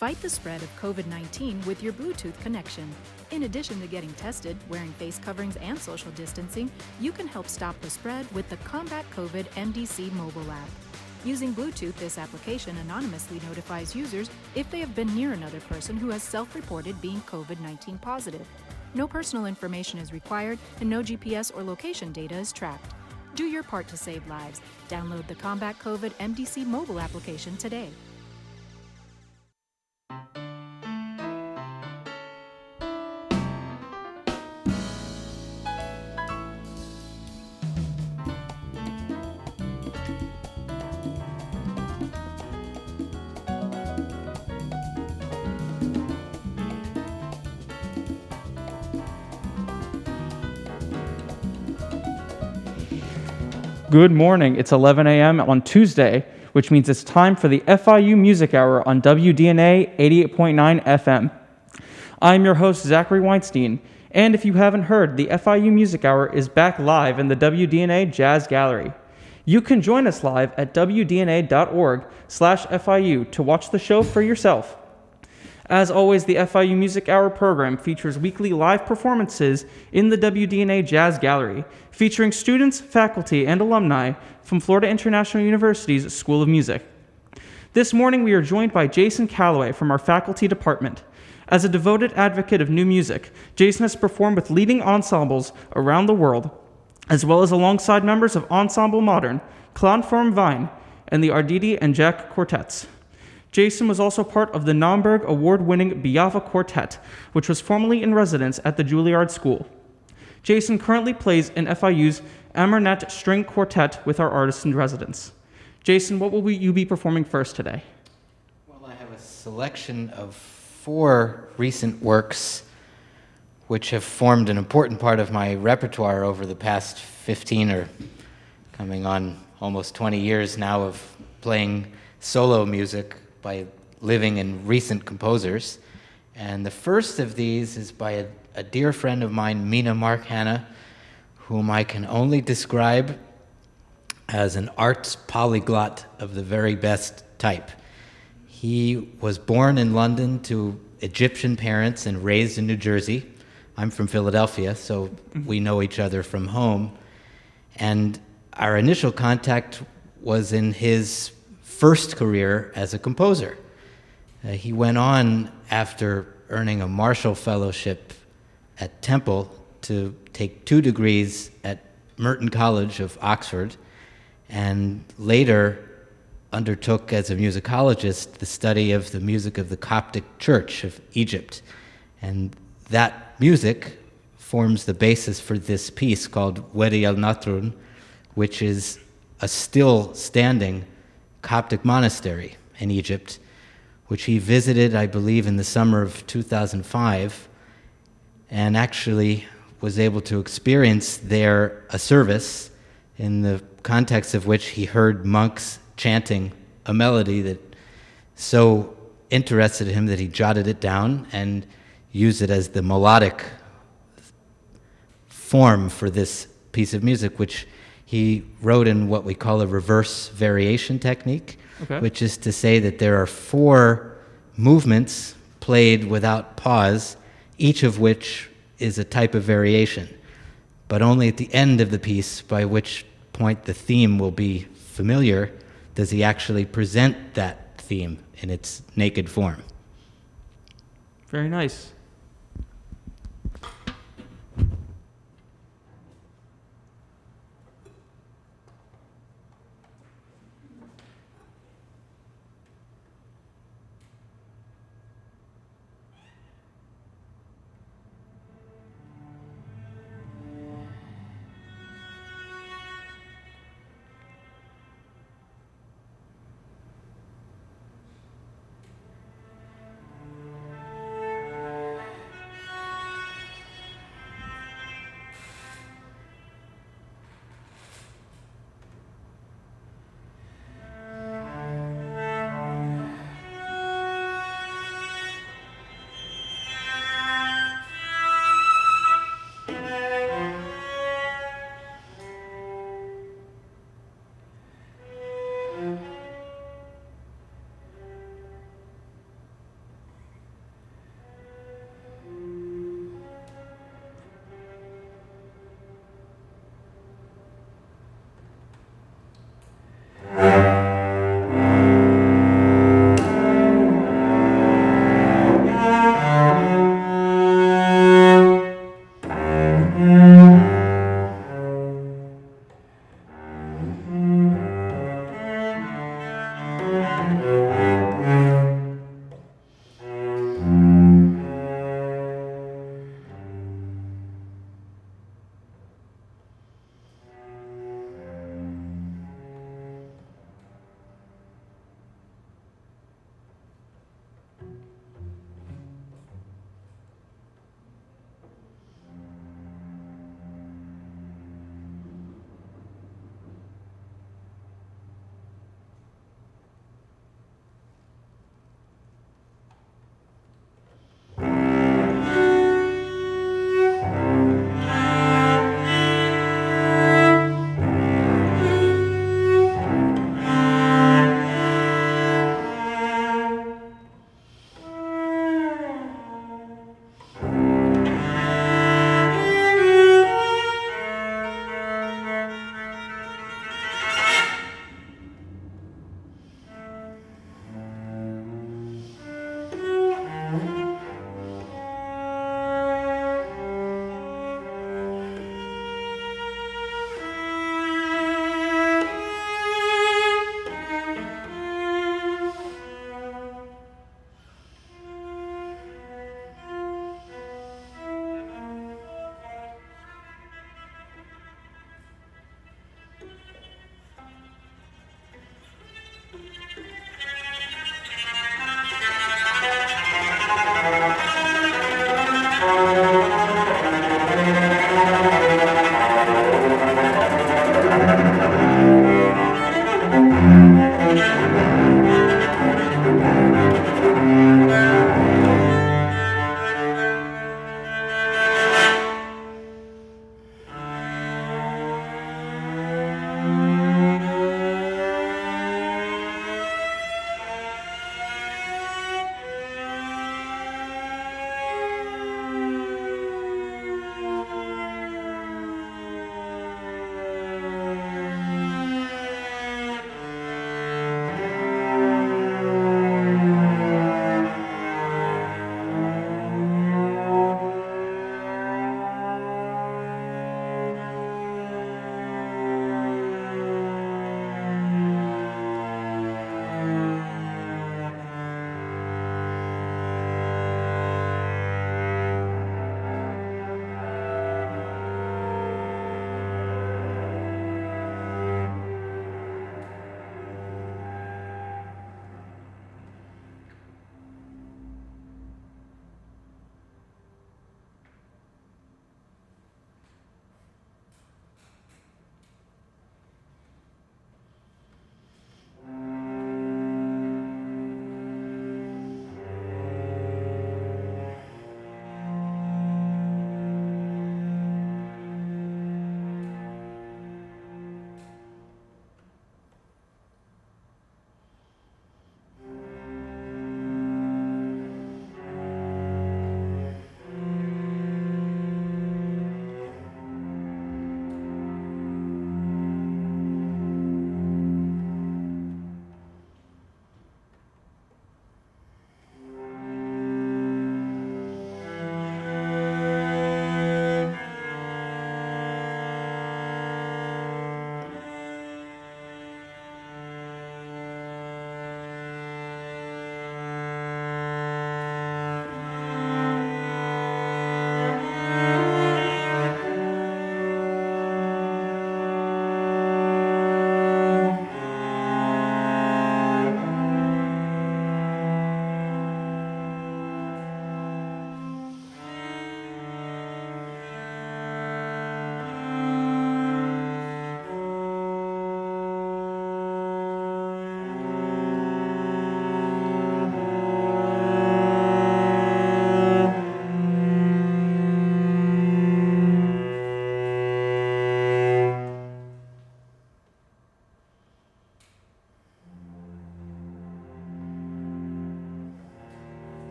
Fight the spread of COVID-19 with your Bluetooth connection. In addition to getting tested, wearing face coverings, and social distancing, you can help stop the spread with the Combat COVID MDC mobile app. Using Bluetooth, this application anonymously notifies users if they have been near another person who has self-reported being COVID-19 positive. No personal information is required, and no GPS or location data is tracked. Do your part to save lives. Download the Combat COVID MDC mobile application today. Good morning. It's 11 a.m. on Tuesday, which means it's time for the FIU Music Hour on WDNA 88.9 FM. I'm your host, Zachary Weinstein, and if you haven't heard, the FIU Music Hour is back live in the WDNA Jazz Gallery. You can join us live at wdna.org/FIU to watch the show for yourself. As always, the FIU Music Hour program features weekly live performances in the WDNA Jazz Gallery, featuring students, faculty, and alumni from Florida International University's School of Music. This morning, we are joined by Jason Calloway from our faculty department. As a devoted advocate of new music, Jason has performed with leading ensembles around the world, as well as alongside members of Ensemble Modern, Clown Form Vine, and the Arditi and Jack quartets. Jason was also part of the Naumburg award-winning Biafra Quartet, which was formerly in residence at the Juilliard School. Jason currently plays in FIU's Amarnet String Quartet with our artists in residence. Jason, what will you be performing first today? Well, I have a selection of 4 recent works which have formed an important part of my repertoire over the past 15 or coming on almost 20 years now of playing solo music by living in recent composers. And the first of these is by a dear friend of mine, Mina Mark-Hanna, whom I can only describe as an arts polyglot of the very best type. He was born in London to Egyptian parents and raised in New Jersey. I'm from Philadelphia, so we know each other from home. And our initial contact was in his first career as a composer. He went on, after earning a Marshall Fellowship at Temple, to take 2 degrees at Merton College of Oxford, and later undertook as a musicologist the study of the music of the Coptic Church of Egypt. And that music forms the basis for this piece called Wadi al-Natrun, which is a still standing Coptic monastery in Egypt, which he visited, I believe, in the summer of 2005, and actually was able to experience there a service in the context of which he heard monks chanting a melody that so interested him that he jotted it down and used it as the melodic form for this piece of music, which he wrote in what we call a reverse variation technique, which is to say that there are 4 movements played without pause, each of which is a type of variation, but only at the end of the piece, by which point the theme will be familiar, does he actually present that theme in its naked form. Very nice.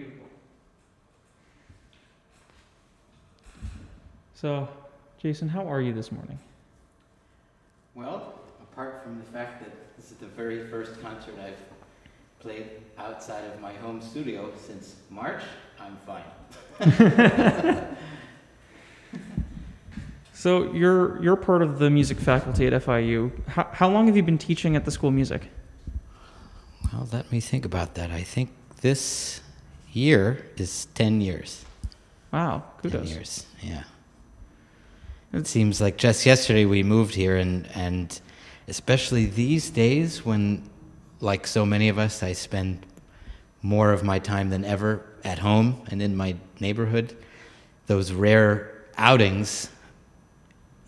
Beautiful. So, Jason, how are you this morning? Well, apart from the fact that this is the very first concert I've played outside of my home studio since March, I'm fine. So you're part of the music faculty at FIU. How long have you been teaching at the School of Music? Well, let me think about that. I think this year is 10 years. Wow, kudos. 10 years, yeah. It seems like just yesterday we moved here, and especially these days when, like so many of us, I spend more of my time than ever at home and in my neighborhood, those rare outings,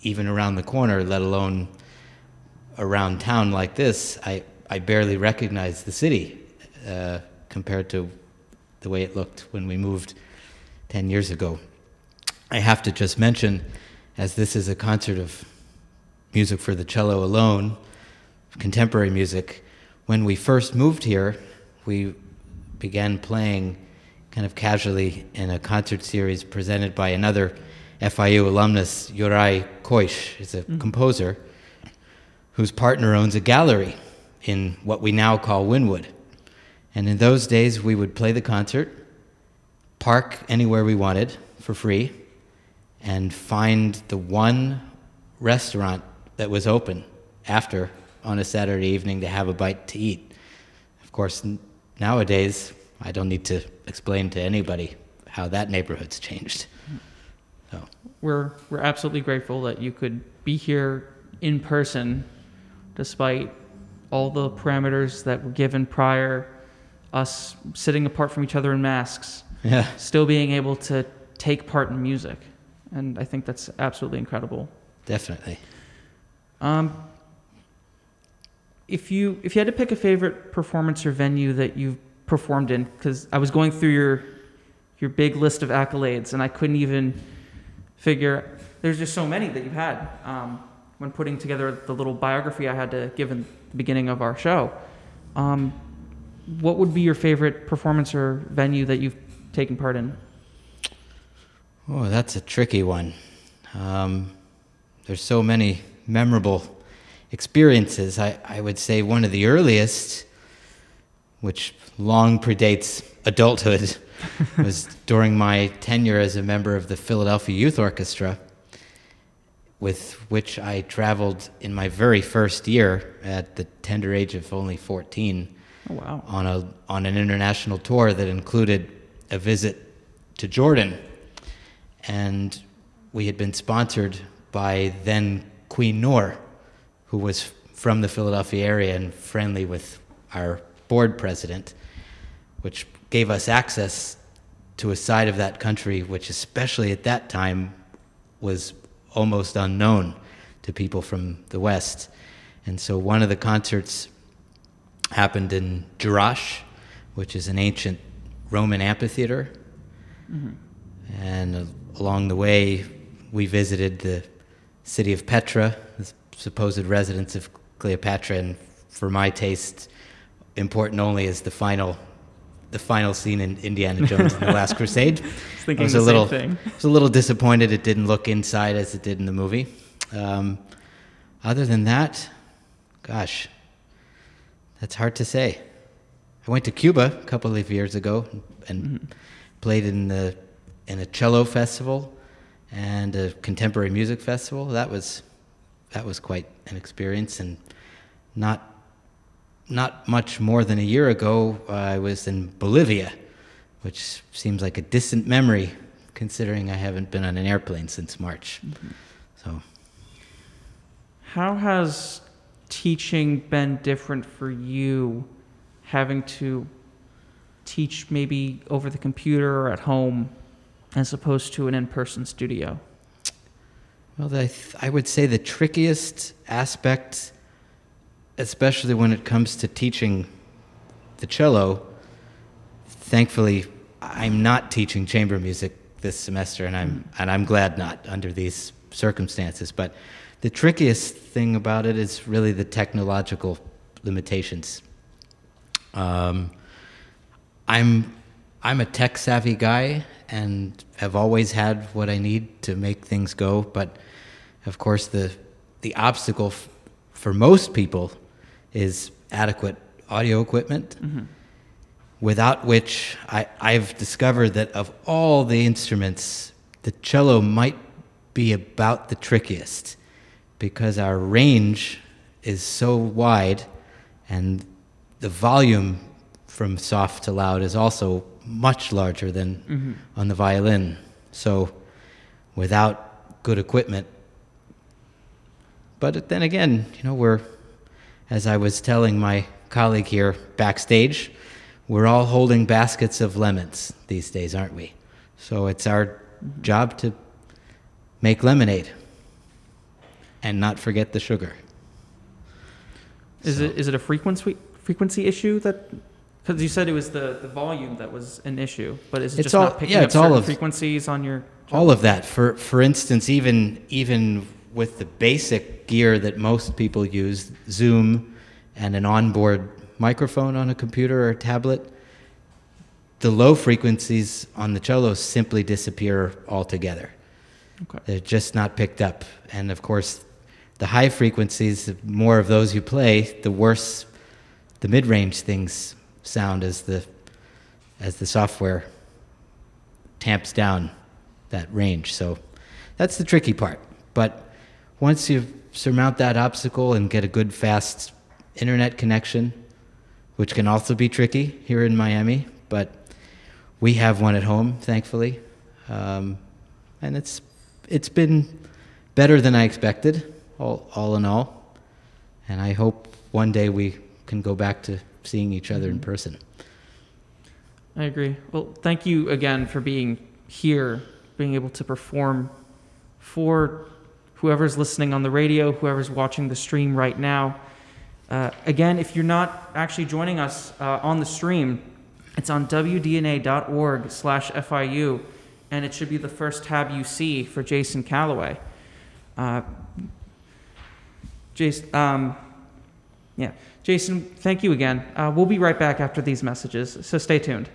even around the corner, let alone around town like this, I barely recognize the city compared to the way it looked when we moved 10 years ago. I have to just mention, as this is a concert of music for the cello alone, contemporary music, when we first moved here, we began playing kind of casually in a concert series presented by another FIU alumnus, Juraj Koish, is a composer whose partner owns a gallery in what we now call Wynwood. And in those days, we would play the concert, park anywhere we wanted for free, and find the one restaurant that was open after on a Saturday evening to have a bite to eat. Of course, nowadays, I don't need to explain to anybody how that neighborhood's changed. So We're absolutely grateful that you could be here in person, despite all the parameters that were given prior, us sitting apart from each other in masks, yeah, still being able to take part in music. And I think that's absolutely incredible. definitely. If you had to pick a favorite performance or venue that you've performed in, because I was going through your big list of accolades, and I couldn't even figure. There's just so many that you've had. When putting together the little biography I had to give in the beginning of our show, what would be your favorite performance or venue that you've taken part in? Oh, that's a tricky one. There's so many memorable experiences. I would say one of the earliest, which long predates adulthood, was during my tenure as a member of the Philadelphia Youth Orchestra, with which I traveled in my very first year at the tender age of only 14. Oh, wow. On an international tour that included a visit to Jordan. And we had been sponsored by then Queen Noor, who was from the Philadelphia area and friendly with our board president, which gave us access to a side of that country which, especially at that time, was almost unknown to people from the West. And so one of the concerts happened in Jerash, which is an ancient Roman amphitheater. Mm-hmm. And along the way, we visited the city of Petra, the supposed residence of Cleopatra, and for my taste, important only as the final scene in Indiana Jones and the Last Crusade. I was a little disappointed it didn't look inside as it did in the movie. Other than that, gosh, that's hard to say. I went to Cuba a couple of years ago and played in a cello festival and a contemporary music festival. That was quite an experience. And not much more than a year ago, I was in Bolivia, which seems like a distant memory, considering I haven't been on an airplane since March. Mm-hmm. So, how has teaching been different for you, having to teach maybe over the computer or at home, as opposed to an in-person studio? Well, I would say the trickiest aspect, especially when it comes to teaching the cello, thankfully, I'm not teaching chamber music this semester, and I'm glad not under these circumstances. But the trickiest thing about it is really the technological limitations. I'm I'm a tech-savvy guy and have always had what I need to make things go, but of course the obstacle for most people is adequate audio equipment, without which I've discovered that of all the instruments, the cello might be about the trickiest, because our range is so wide and the volume from soft to loud is also much larger than on the violin. So without good equipment, but then again, we're, as I was telling my colleague here backstage, we're all holding baskets of lemons these days, aren't we? So it's our job to make lemonade and not forget the sugar. Is it a frequency issue that? Because you said it was the volume that was an issue, but is it just not picking up certain frequencies on your? All of that. For instance, even with the basic gear that most people use, Zoom and an onboard microphone on a computer or a tablet, the low frequencies on the cello simply disappear altogether. Okay. They're just not picked up. And of course, the high frequencies, the more of those you play, the worse the mid-range things sound as the software tamps down that range. So that's the tricky part. But once you surmount that obstacle and get a good, fast internet connection, which can also be tricky here in Miami, but we have one at home, thankfully. And it's been better than I expected, all in all. And I hope one day we can go back to seeing each other in person. I agree. Well, thank you again for being here, being able to perform for whoever's listening on the radio, whoever's watching the stream right now. Again, if you're not actually joining us on the stream, it's on WDNA.org/FIU, and it should be the first tab you see for Jason Calloway. Jason, thank you again. We'll be right back after these messages, so stay tuned.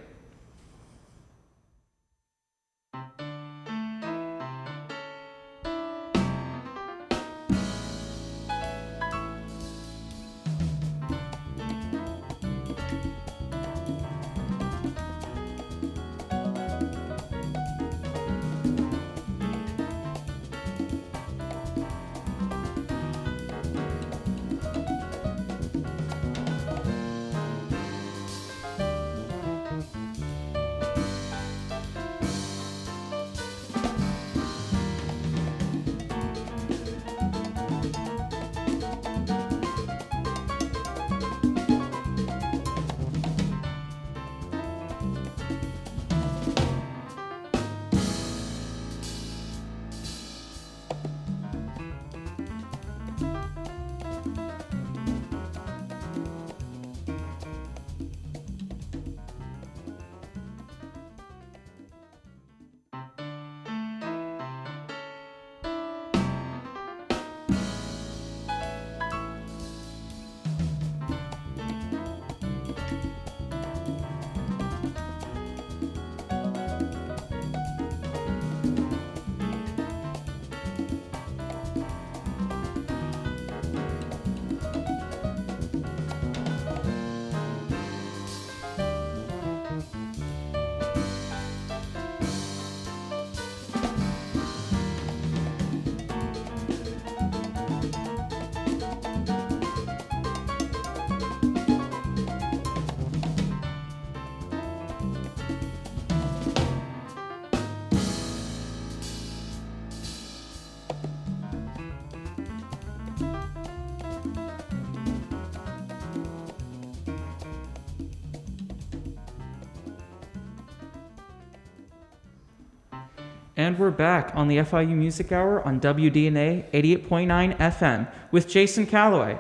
And we're back on the FIU Music Hour on WDNA 88.9 FM with Jason Calloway.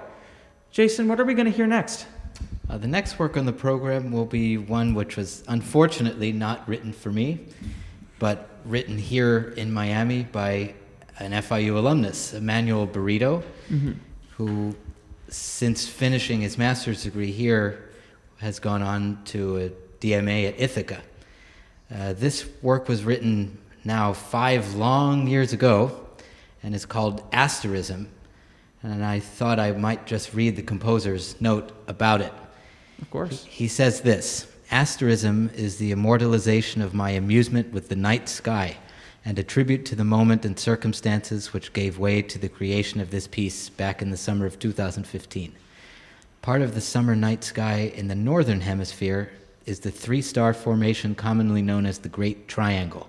Jason, what are we going to hear next? The next work on the program will be one which was unfortunately not written for me, but written here in Miami by an FIU alumnus, Emmanuel Burrito, who, since finishing his master's degree here, has gone on to a DMA at Ithaca. This work was written now 5 long years ago and is called Asterism, and I thought I might just read the composer's note about it. Of course. He says this: Asterism is the immortalization of my amusement with the night sky, and a tribute to the moment and circumstances which gave way to the creation of this piece back in the summer of 2015. Part of the summer night sky in the northern hemisphere is the 3-star formation commonly known as the Great Triangle,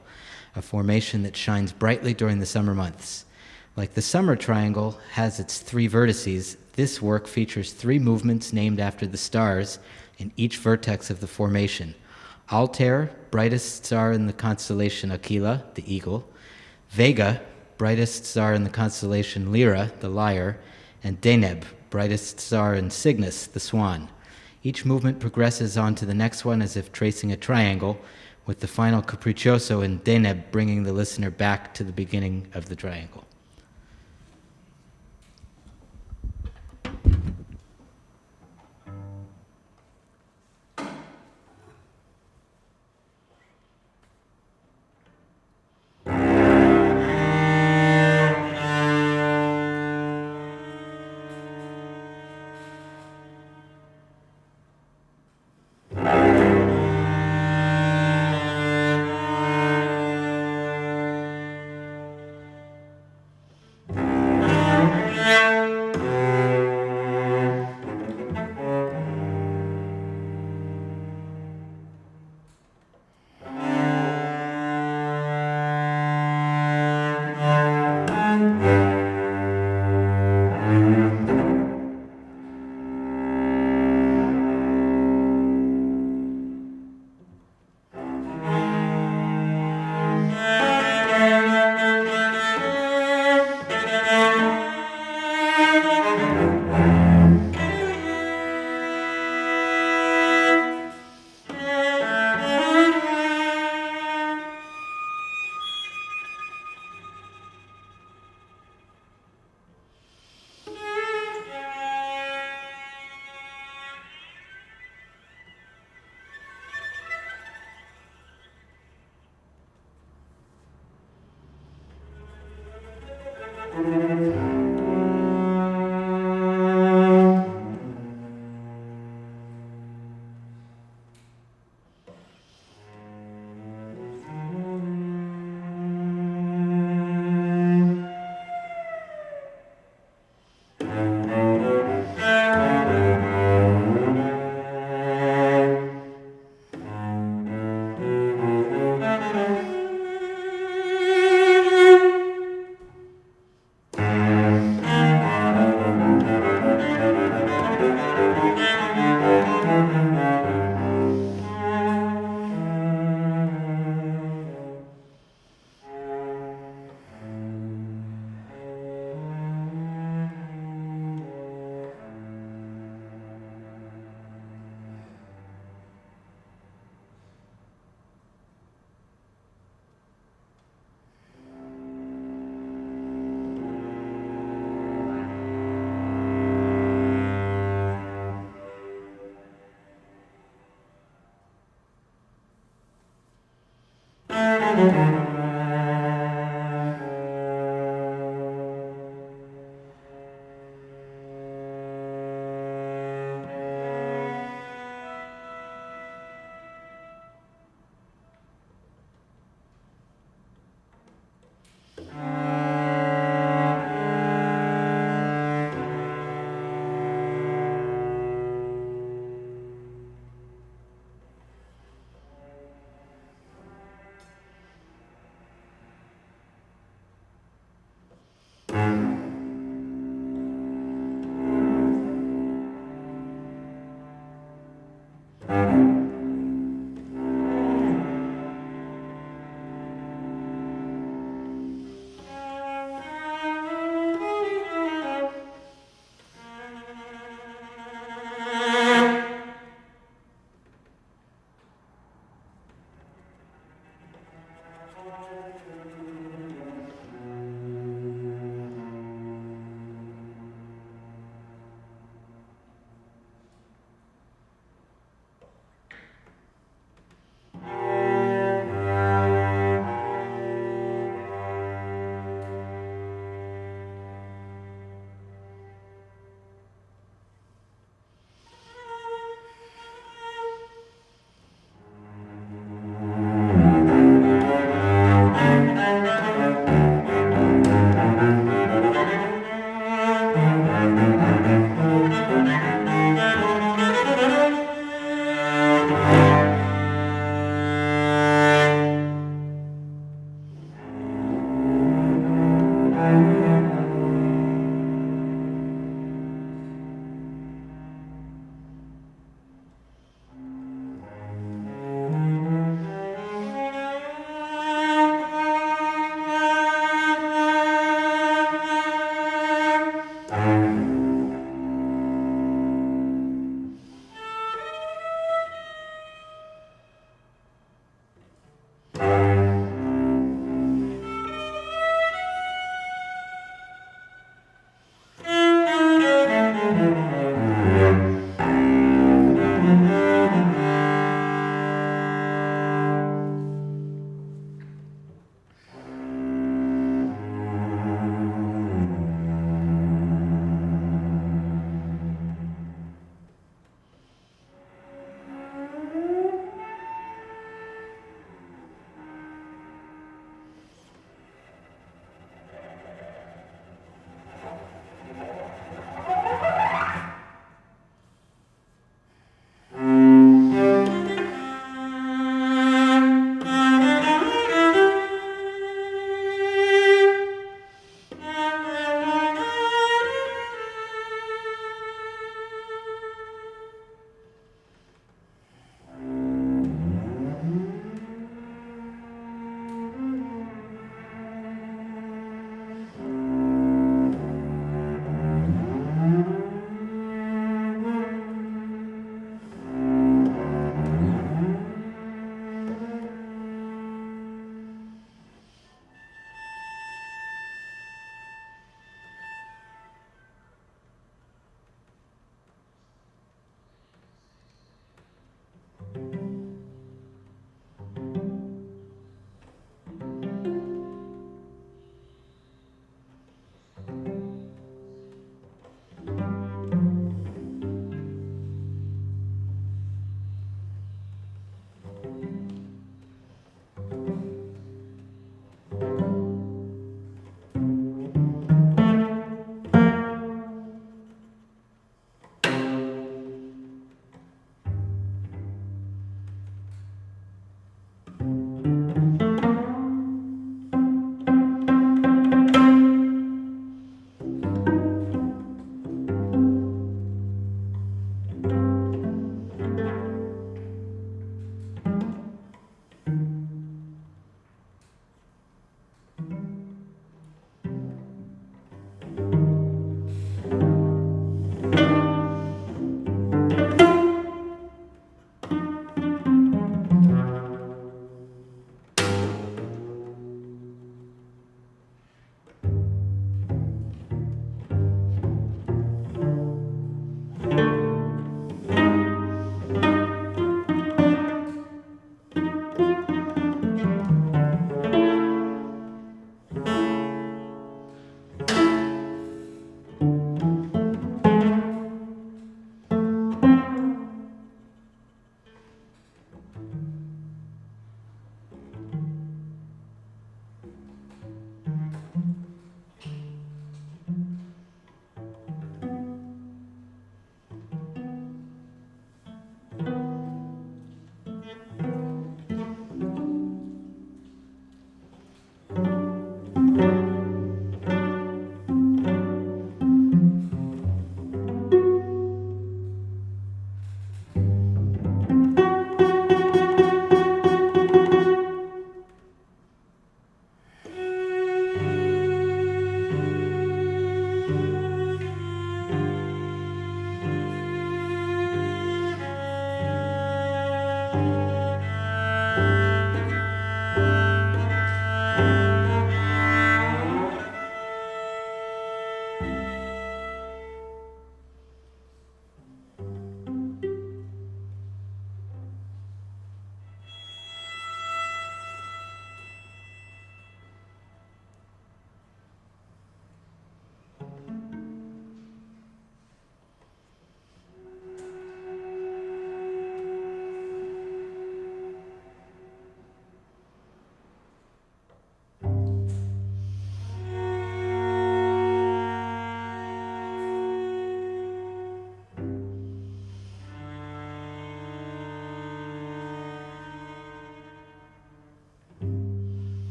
a formation that shines brightly during the summer months. Like the summer triangle has its 3 vertices, this work features 3 movements named after the stars in each vertex of the formation. Altair, brightest star in the constellation Aquila, the eagle; Vega, brightest star in the constellation Lyra, the lyre; and Deneb, brightest star in Cygnus, the swan. Each movement progresses on to the next one as if tracing a triangle, with the final capriccioso in Deneb bringing the listener back to the beginning of the triangle.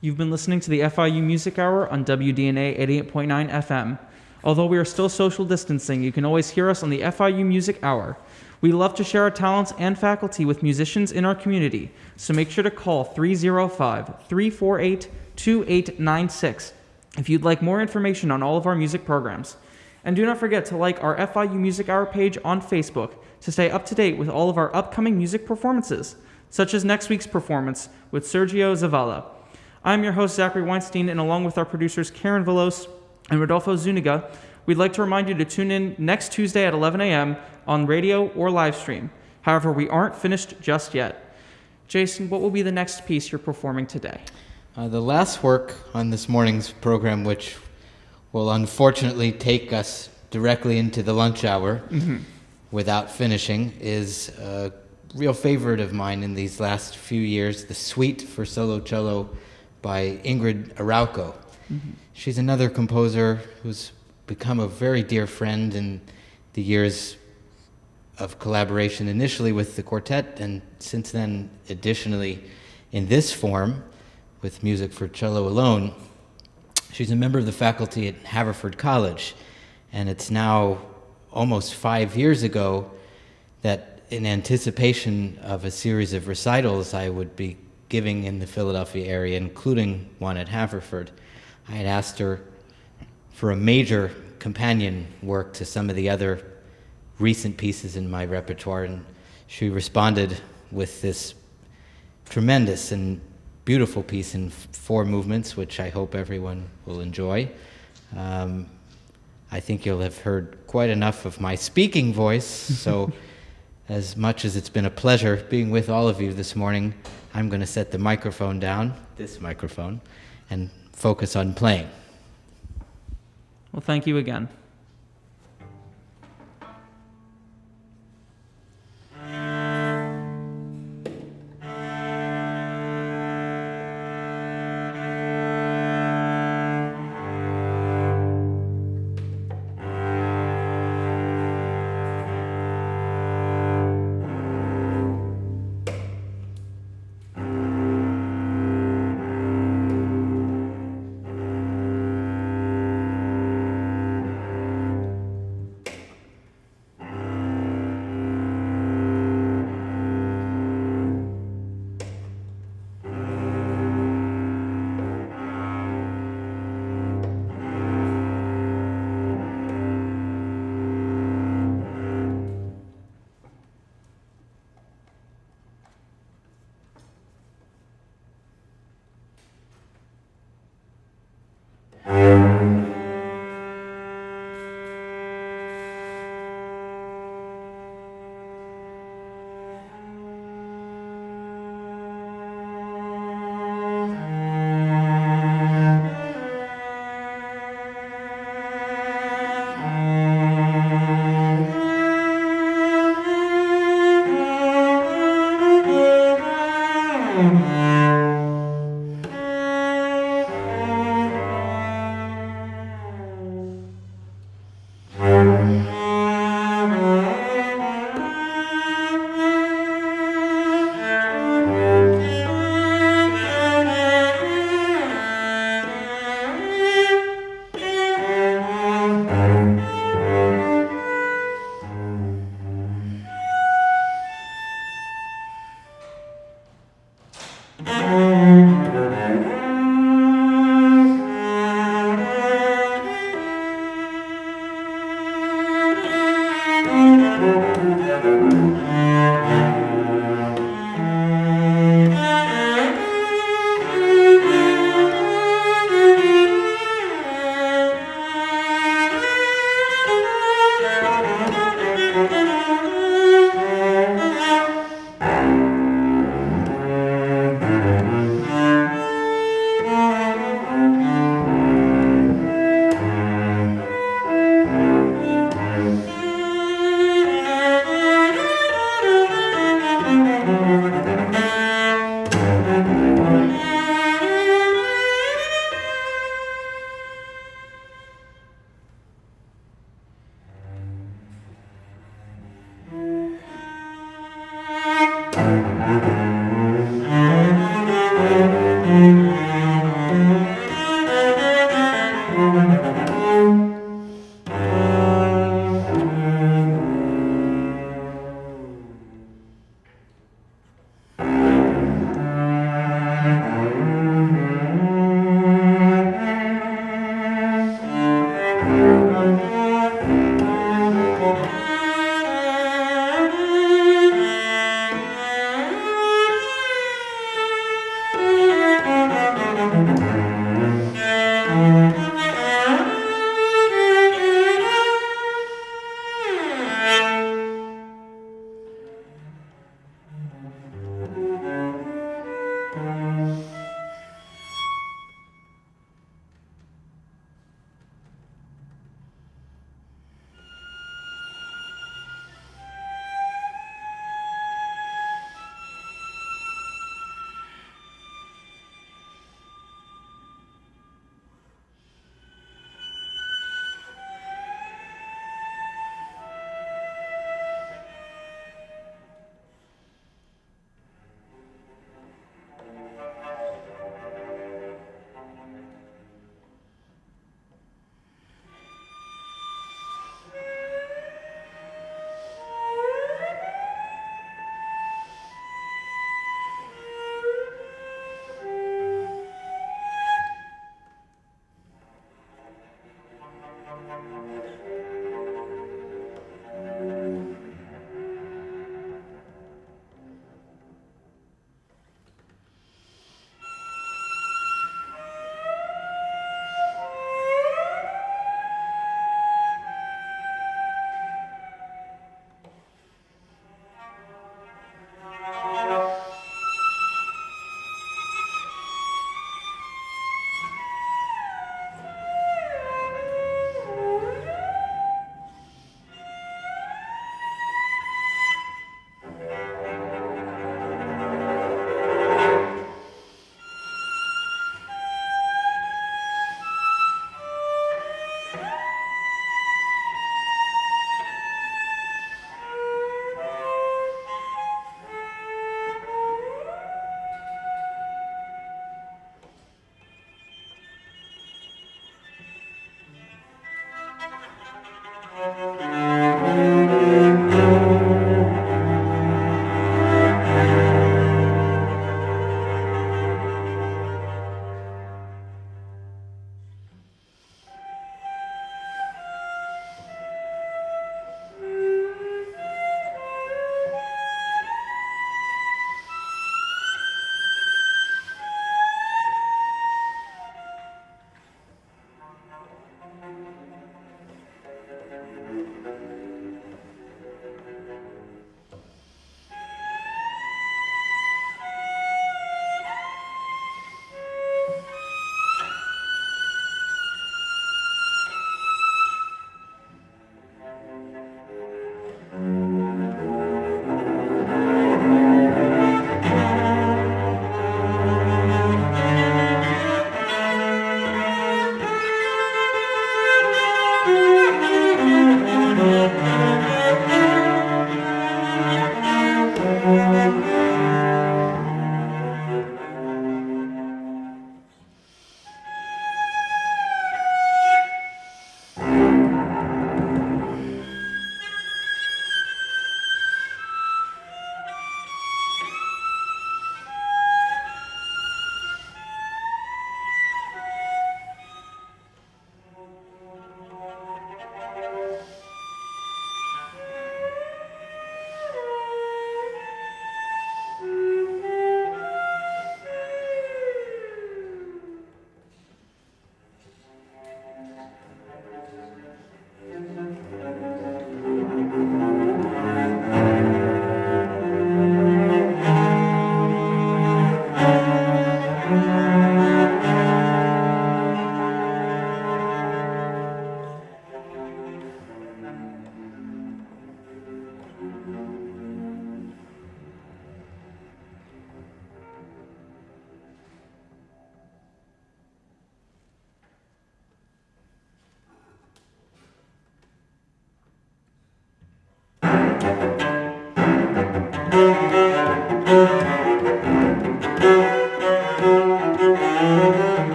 You've been listening to the FIU Music Hour on WDNA 88.9 FM. Although we are still social distancing, you can always hear us on the FIU Music Hour. We love to share our talents and faculty with musicians in our community, so make sure to call 305-348-2896 if you'd like more information on all of our music programs. And do not forget to like our FIU Music Hour page on Facebook to stay up to date with all of our upcoming music performances, such as next week's performance with Sergio Zavala. I'm your host, Zachary Weinstein, and along with our producers, Karen Velos and Rodolfo Zuniga, we'd like to remind you to tune in next Tuesday at 11 a.m. on radio or live stream. However, we aren't finished just yet. Jason, what will be the next piece you're performing today? The last work on this morning's program, which will unfortunately take us directly into the lunch hour without finishing, is a real favorite of mine in these last few years, the Suite for Solo Cello by Ingrid Arauco. She's another composer who's become a very dear friend in the years of collaboration, initially with the quartet, and since then, additionally, in this form, with music for cello alone. She's a member of the faculty at Haverford College, and it's now almost 5 years ago that, in anticipation of a series of recitals I would be giving in the Philadelphia area, including one at Haverford, I had asked her for a major companion work to some of the other recent pieces in my repertoire, and she responded with this tremendous and beautiful piece in 4 movements, which I hope everyone will enjoy. I think you'll have heard quite enough of my speaking voice, so as much as it's been a pleasure being with all of you this morning, I'm going to set the microphone down, this microphone, and focus on playing. Well, thank you again.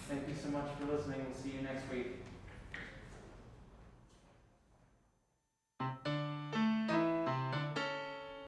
Thank you so much for listening. We'll see you next week.